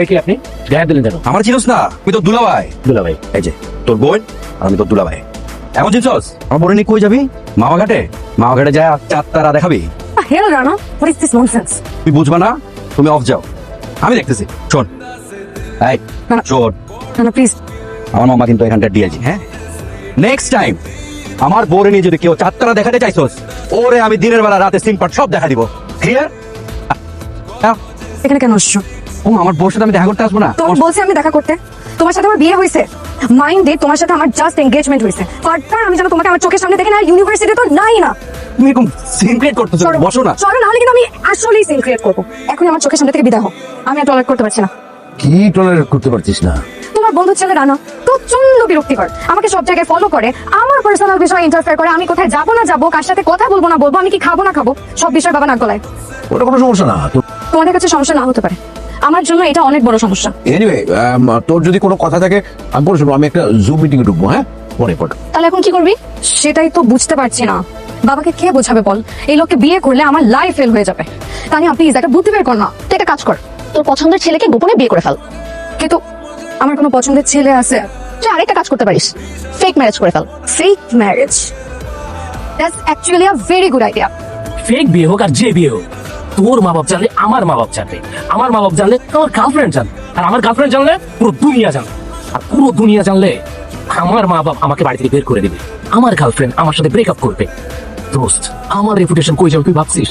কি আপনি গায়ে দিলেন কেন? আমার চিনোস না, তুই তো দুলাভাই। দুলাভাই, এই যে তোর বোন আর আমি তোর দুলাভাই। এখন চিনছস? আমার বোন নিয়ে কই যাবি? মামাঘাটে। মামাঘাটে যায় চাঁদ তারা দেখাবি? Hell Rana, what is this nonsense? তুই বুঝবা না, তুমি অফ যাও, আমি দেখতেছি। শোন এই না। শোন, না প্লিজ। আমার মামা কিন্তু এখানটা দিয়েছি। হ্যাঁ, নেক্সট টাইম আমার বোরে নিয়ে যদি কেউ চাঁদ তারা দেখাতে চাইছস, ওরে আমি দিনের বেলা রাতে সিম পাট সব দেখা দিব। ক্লিয়ার? এখানে কেন আসছো? ও আমার বোর সাথে আমি দেখা করতে আসবো না? তোমার বলছি আমি দেখা করতে। তোমার সাথে আমার বিয়ে হয়েছে, মাইন্ড ডে তোমার সাথে আমার জাস্ট এনগেজমেন্ট হয়েছে। ফার্দার আমি যেন তোমাকে আমার চোখের সামনে দেখে না, ইউনিভার্সিটি তো নাই না। তুমি এরকম সিন ক্রিয়েট করতেছো, বসো না। চলো, নাহলে কিন্তু আমি আসলেই সিন ক্রিয়েট করবো। এখন আমার চোখের সামনে থেকে বিদায় হও, আমি আর টলারেট করতে পারছি না। কি টলারেট করতে পারছিস না? তোমার বন্ধু ছেলে রানা প্রচন্ড বিরক্তিকর, আমাকে সব জায়গায় ফলো করে, আমার পার্সোনাল বিষয়ে ইন্টারফেয়ার করে। আমি কোথায় যাবো না যাবো, কার সাথে কথা বলবো না বলবো, আমি কি খাবো না খাবো, সব বিষয় বাবা নাক গলায়। ওটা কোনো সমস্যা না তো। তোমাদের কাছে সমস্যা না হতে পারে, আমার জন্য এটা অনেক বড় সমস্যা। এনিওয়ে, তোর যদি কোনো কথা থাকে আমি বলে শুনবো। আমি একটা জুম মিটিং এ ঢুকবো। হ্যাঁ, পরে পর। তাহলে এখন কি করবি সেটাই তো বুঝতে পারছি না। বাবাকে কে বোঝাবে বল? এই লোককে বিয়ে করলে আমার লাইফ ফেল হয়ে যাবে। তানিয়া প্লিজ একটা বুদ্ধি বের কর না। তুই একটা কাজ কর, তোর পছন্দের ছেলেকে গোপনে বিয়ে করে ফেল। কিন্তু আমার কোনো পছন্দের ছেলে আছে? তুই আরেকটা কাজ করতে পারিস, ফেক ম্যারেজ করে fail. Fake marriage, that's actually a very good idea. Fake বিয়ে হোক আর যে বিয়ে হোক, তোর মা বাপ জানলে আমার মা বাপ জানবে, আমার মা বাপ জানলে আমার গার্লফ্রেন্ড জানবে, আর আমার গার্লফ্রেন্ড জানলে পুরো দুনিয়া জানবে, আর পুরো দুনিয়া জানলে আমার মা বাপ আমাকে বাড়ি থেকে বের করে দিবে, আমার গার্লফ্রেন্ড আমার সাথে ব্রেকআপ করবে। দোস্ত, আমার রেপুটেশন কই যাবে তুই ভাবছিস?